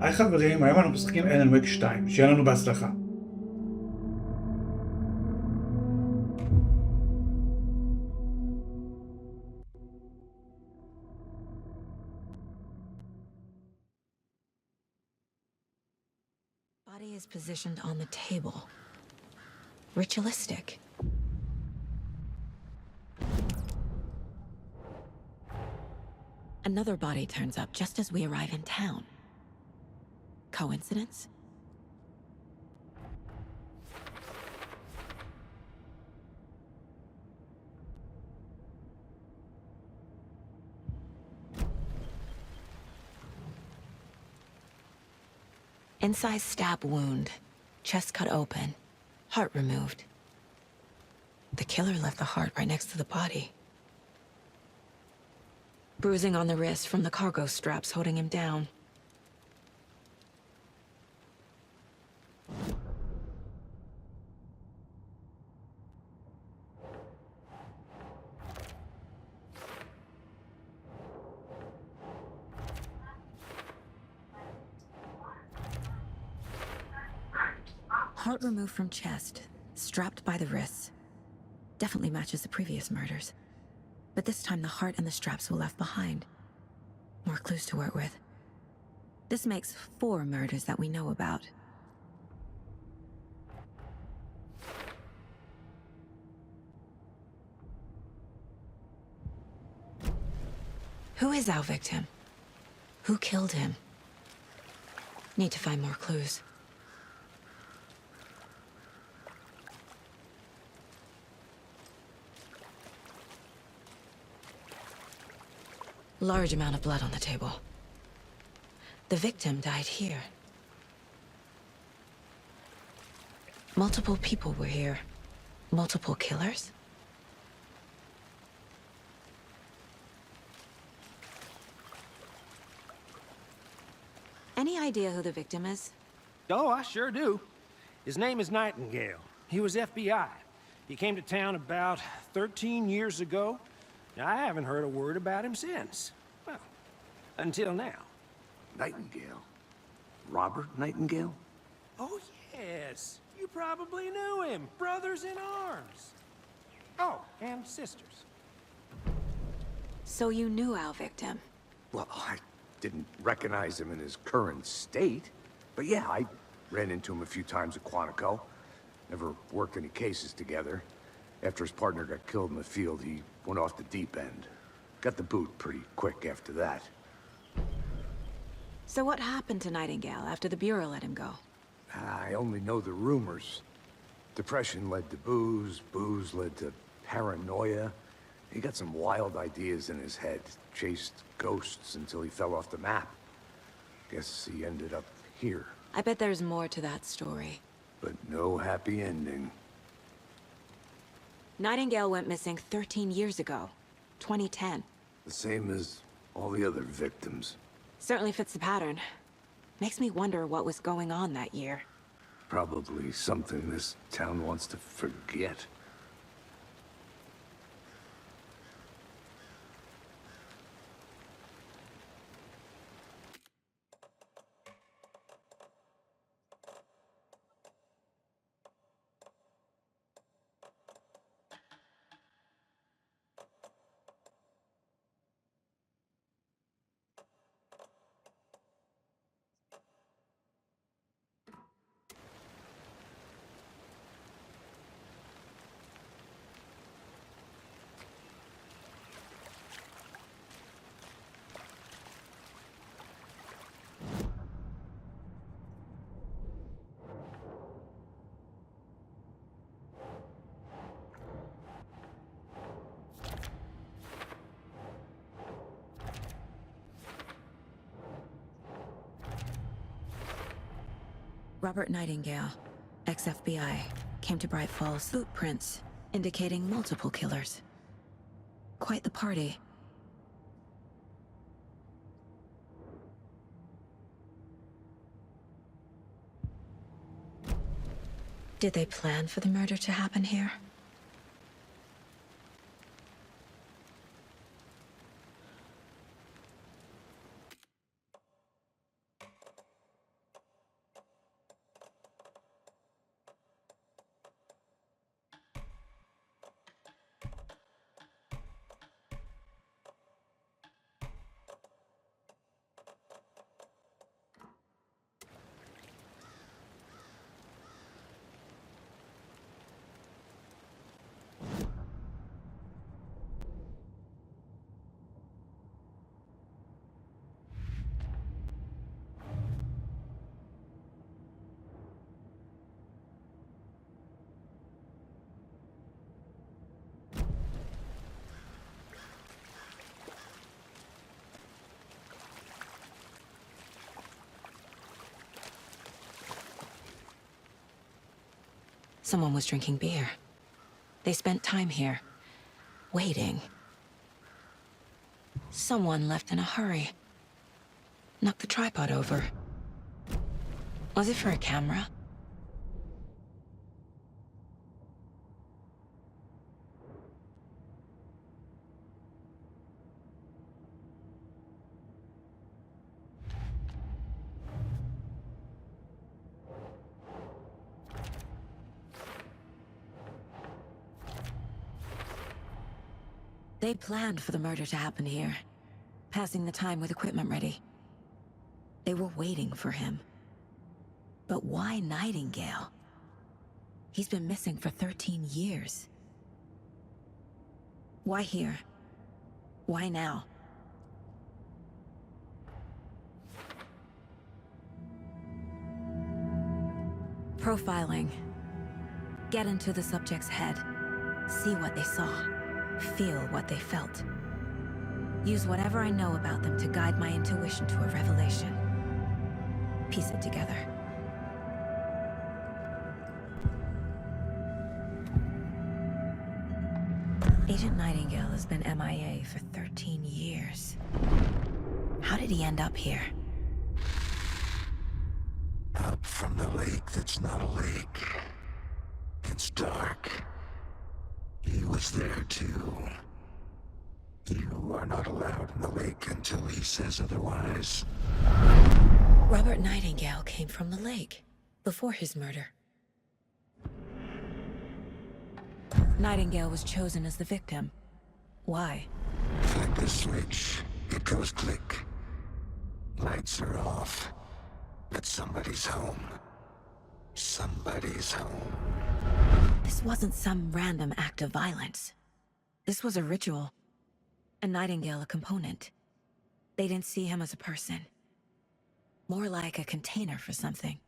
היי חברים, היום אנחנו משחקים אלן וייק 2, שיהיה לנו בהצלחה. Body is positioned on the table. Ritualistic. Another body turns up just as we arrive in town. Coincidence? Incised stab wound, chest cut open, heart removed. The killer left the heart right next to the body. Bruising on the wrist from the cargo straps holding him down. Heart removed from chest, strapped by the wrists. Definitely matches the previous murders. But this time the heart and the straps were left behind. More clues to work with. This makes 4 murders that we know about. Who is our victim? Who killed him? Need to find more clues. Large amount of blood on the table. The victim died here. Multiple people were here. Multiple killers? Any idea who the victim is? Oh, I sure do. His name is Nightingale. He was FBI. He came to town about 13 years ago. I haven't heard a word about him since. Well, until now. Nightingale? Robert Nightingale? Oh, yes. You probably knew him. Brothers in arms. Oh, and sisters. So you knew our victim? Well, I didn't recognize him in his current state. But yeah, I ran into him a few times at Quantico. Never worked any cases together. After his partner got killed in the field, he went off the deep end. Got the boot pretty quick after that. So what happened to Nightingale after the Bureau let him go? I only know the rumors. Depression led to booze, booze led to paranoia. He got some wild ideas in his head, chased ghosts until he fell off the map. Guess he ended up here. I bet there's more to that story. But no happy ending. Nightingale went missing 13 years ago, 2010. The same as all the other victims. Certainly fits the pattern. Makes me wonder what was going on that year. Probably something this town wants to forget. Robert Nightingale, ex-FBI, came to Bright Falls. Footprints indicating multiple killers. Quite the party. Did they plan for the murder to happen here? Someone was drinking beer. They spent time here, waiting. Someone left in a hurry. Knocked the tripod over. Was it for a camera? They planned for the murder to happen here, passing the time with equipment ready. They were waiting for him. But why Nightingale? He's been missing for 13 years. Why here? Why now? Profiling. Get into the subject's head. See what they saw. Feel what they felt. Use whatever I know about them to guide my intuition to a revelation. Piece it together. Agent Nightingale has been MIA for 13 years. How did he end up here? Up from the lake that's not a lake. It's dark. He was there too. You are not allowed in the lake until he says otherwise. Robert Nightingale came from the lake, before his murder. Nightingale was chosen as the victim. Why? Flick the switch, it goes click. Lights are off, but somebody's home. Somebody's home. This wasn't some random act of violence. This was a ritual. And Nightingale a component. They didn't see him as a person. More like a container for something.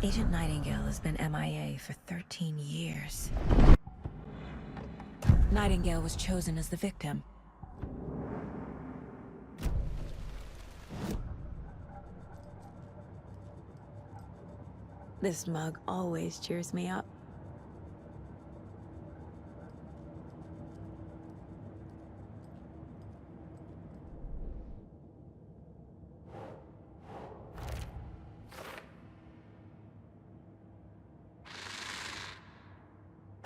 Agent Nightingale has been MIA for 13 years. Nightingale was chosen as the victim. This mug always cheers me up.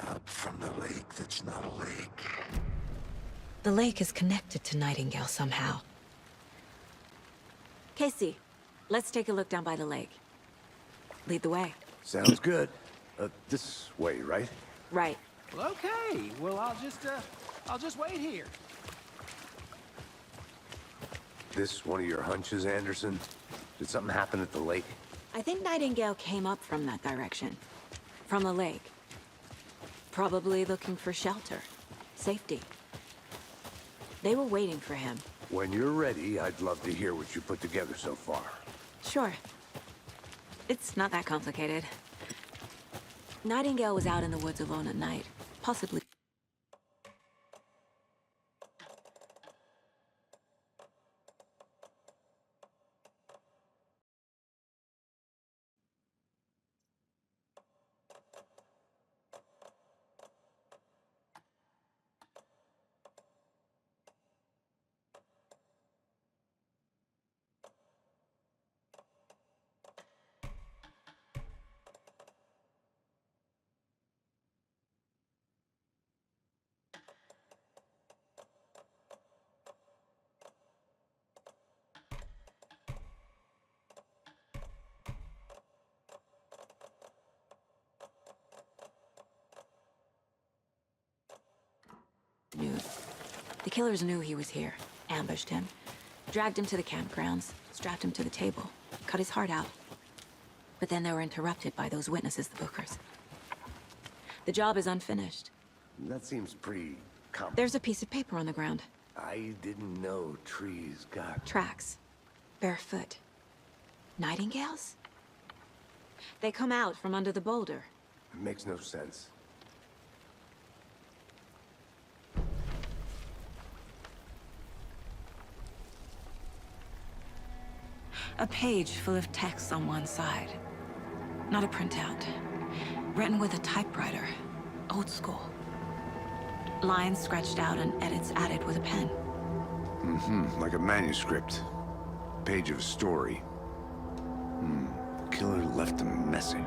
Up from the lake that's not a lake. The lake is connected to Nightingale somehow. Casey, let's take a look down by the lake. Lead the way. Sounds good. This way, right? Right. Well, okay. Well, I'll just wait here. This one of your hunches, Anderson? Did something happen at the lake? I think Nightingale came up from that direction. From the lake. Probably looking for shelter. Safety. They were waiting for him. When you're ready, I'd love to hear what you put together so far. Sure. It's not that complicated. Nightingale was out in the woods alone at night. Possibly. The killers knew he was here, ambushed him, dragged him to the campgrounds, strapped him to the table, cut his heart out. But then they were interrupted by those witnesses, the Bookers. The job is unfinished. That seems pretty common. There's a piece of paper on the ground. I didn't know trees got... Tracks. Barefoot. Nightingales? They come out from under the boulder. It makes no sense. A page full of text on one side. Not a printout. Written with a typewriter. Old school. Lines scratched out and edits added with a pen. Like a manuscript. Page of a story. Killer left a message.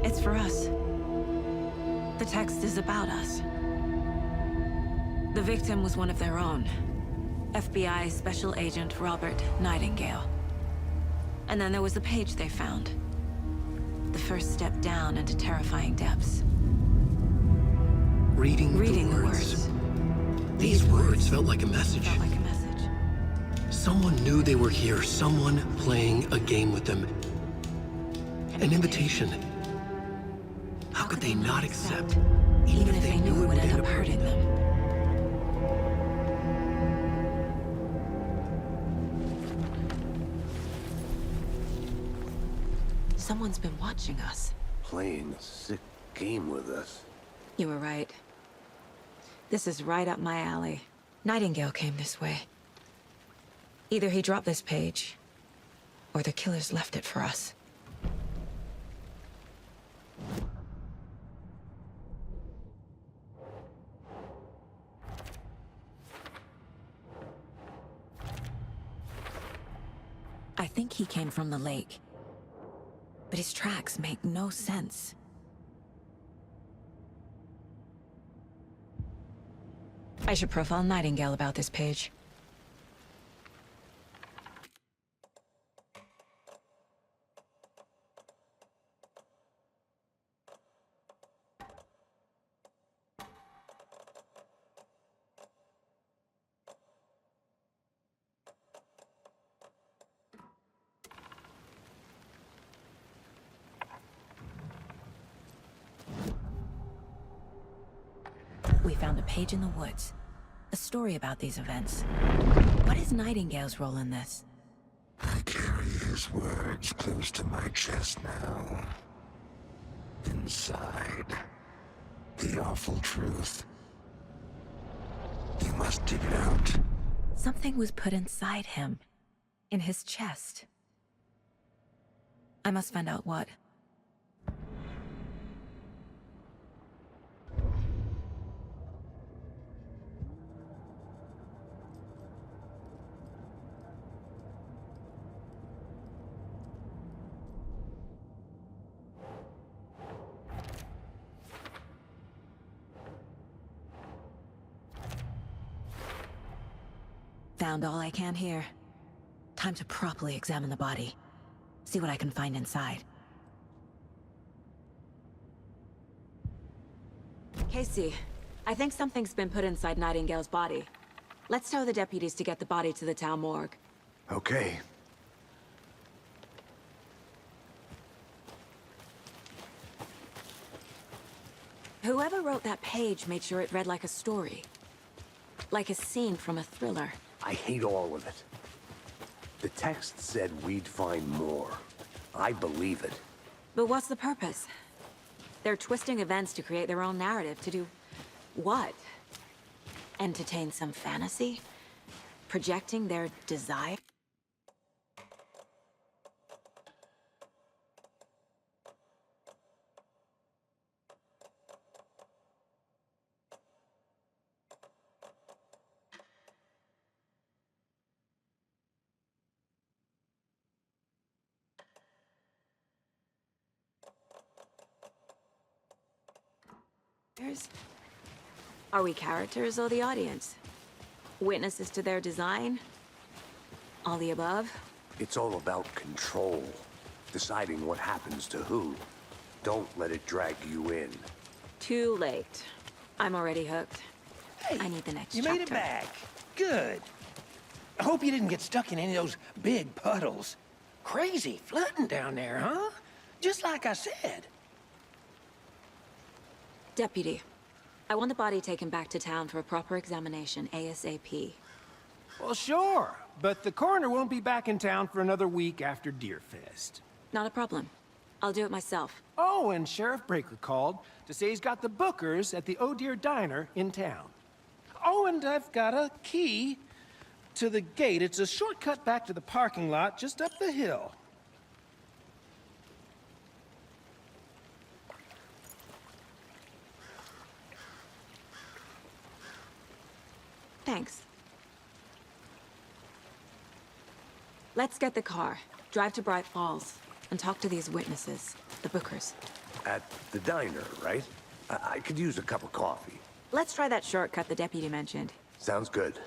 It's for us. The text is about us. The victim was one of their own. FBI Special Agent Robert Nightingale. And then there was the page they found. The first step down into terrifying depths. Reading the words. These words felt like a message. Felt like a message. Someone knew they were here, someone playing a game with them. An invitation. How could they not accept, even if they knew it would end up hurting them? Someone's been watching us. Playing a sick game with us. You were right. This is right up my alley. Nightingale came this way. Either he dropped this page, or the killers left it for us. I think he came from the lake. But his tracks make no sense. I should profile Nightingale about this page. We found a page in the woods. A story about these events. What is Nightingale's role in this? I carry his words close to my chest now. Inside, the awful truth. You must dig it out. Something was put inside him. In his chest. I must find out what. Found all I can here. Time to properly examine the body. See what I can find inside. Casey, I think something's been put inside Nightingale's body. Let's tell the deputies to get the body to the town morgue. Okay. Whoever wrote that page made sure it read like a story. Like a scene from a thriller. I hate all of it. The text said we'd find more. I believe it. But what's the purpose? They're twisting events to create their own narrative. To do what? Entertain some fantasy? Projecting their desire? Are we characters or the audience? Witnesses to their design? All the above? It's all about control. Deciding what happens to who. Don't let it drag you in. Too late. I'm already hooked. Hey, I need the next you made it chapter. back. Good. I hope you didn't get stuck in any of those big puddles. Crazy flooding down there, huh? Just like I said. Deputy, I want the body taken back to town for a proper examination ASAP. Well, sure. But the coroner won't be back in town for another week after Deerfest. Not a problem. I'll do it myself. Oh, and Sheriff Breaker called to say he's got the bookers at the Oh Dear Diner in town. Oh, and I've got a key to the gate. It's a shortcut back to the parking lot just up the hill. Thanks. Let's get the car, drive to Bright Falls, and talk to these witnesses, the bookers. At the diner, right? I could use a cup of coffee. Let's try that shortcut the deputy mentioned. Sounds good.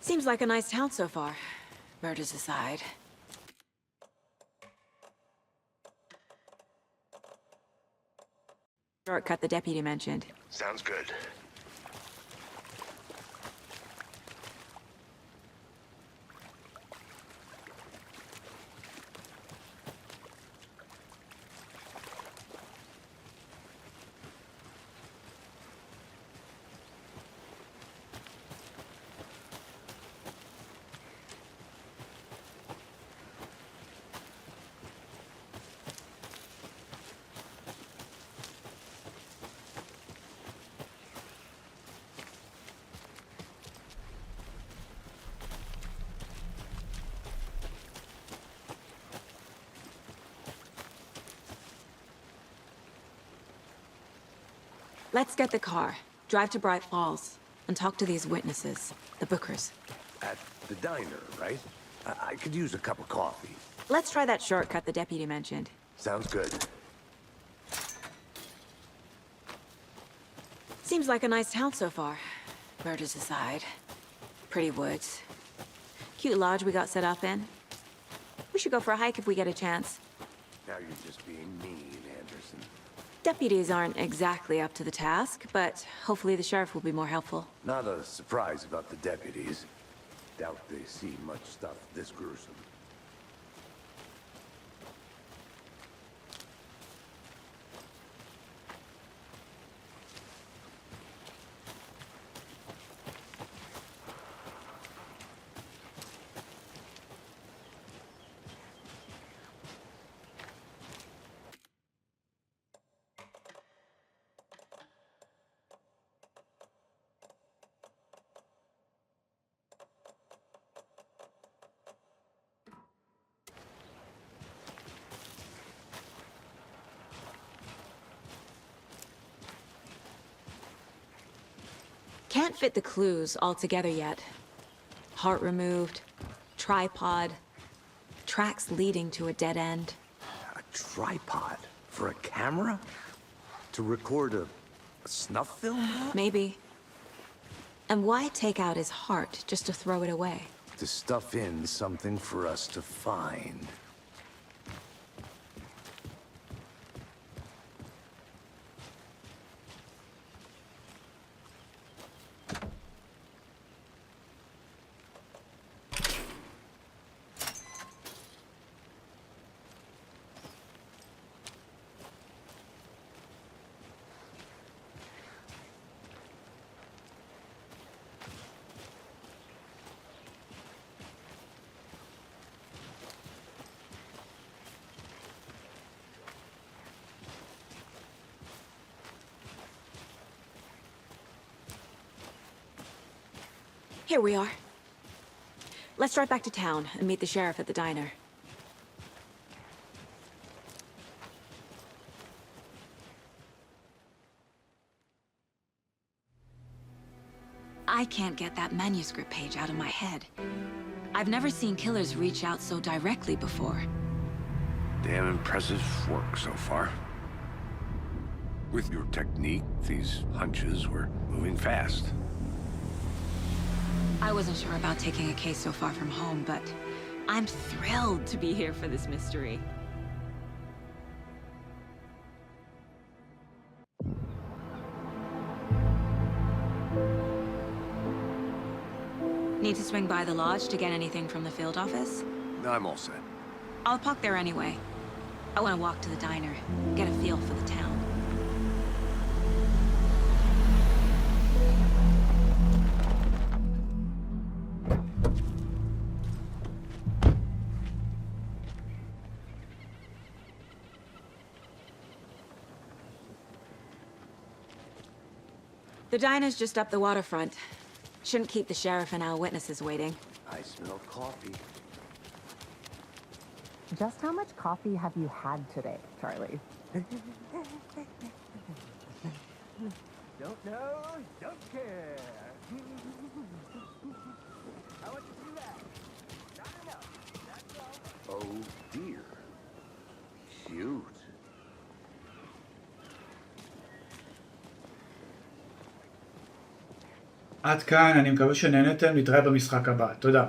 Seems like a nice town so far, murders aside. Shortcut the deputy mentioned. Sounds good. Let's get the car, drive to Bright Falls, and talk to these witnesses, the bookers. At the diner, right? I could use a cup of coffee. Let's try that shortcut the deputy mentioned. Sounds good. Seems like a nice town so far, murders aside. Pretty woods. Cute lodge we got set up in. We should go for a hike if we get a chance. Now you're just being mean, Anderson. Deputies aren't exactly up to the task, but hopefully the sheriff will be more helpful. Not a surprise about the deputies. Doubt they see much stuff this gruesome. Can't fit the clues all together yet. Heart removed, tripod, tracks leading to a dead end. A tripod? For a camera? To record a snuff film? Maybe. And why take out his heart just to throw it away? To stuff in something for us to find. Here we are. Let's drive back to town and meet the sheriff at the diner. I can't get that manuscript page out of my head. I've never seen killers reach out so directly before. Damn impressive work so far. With your technique, these hunches were moving fast. I wasn't sure about taking a case so far from home, but I'm thrilled to be here for this mystery. Need to swing by the lodge to get anything from the field office? I'm all set. I'll park there anyway. I want to walk to the diner, get a feel for the town. The diner's just up the waterfront. Shouldn't keep the sheriff and our witnesses waiting. I smell coffee. Just how much coffee have you had today, Charlie? Don't know, don't care. How much is that? Not enough. That's all. Oh dear. Cute. עד כאן, אני מקווה שנהנתם, נתראה במשחק הבא. תודה.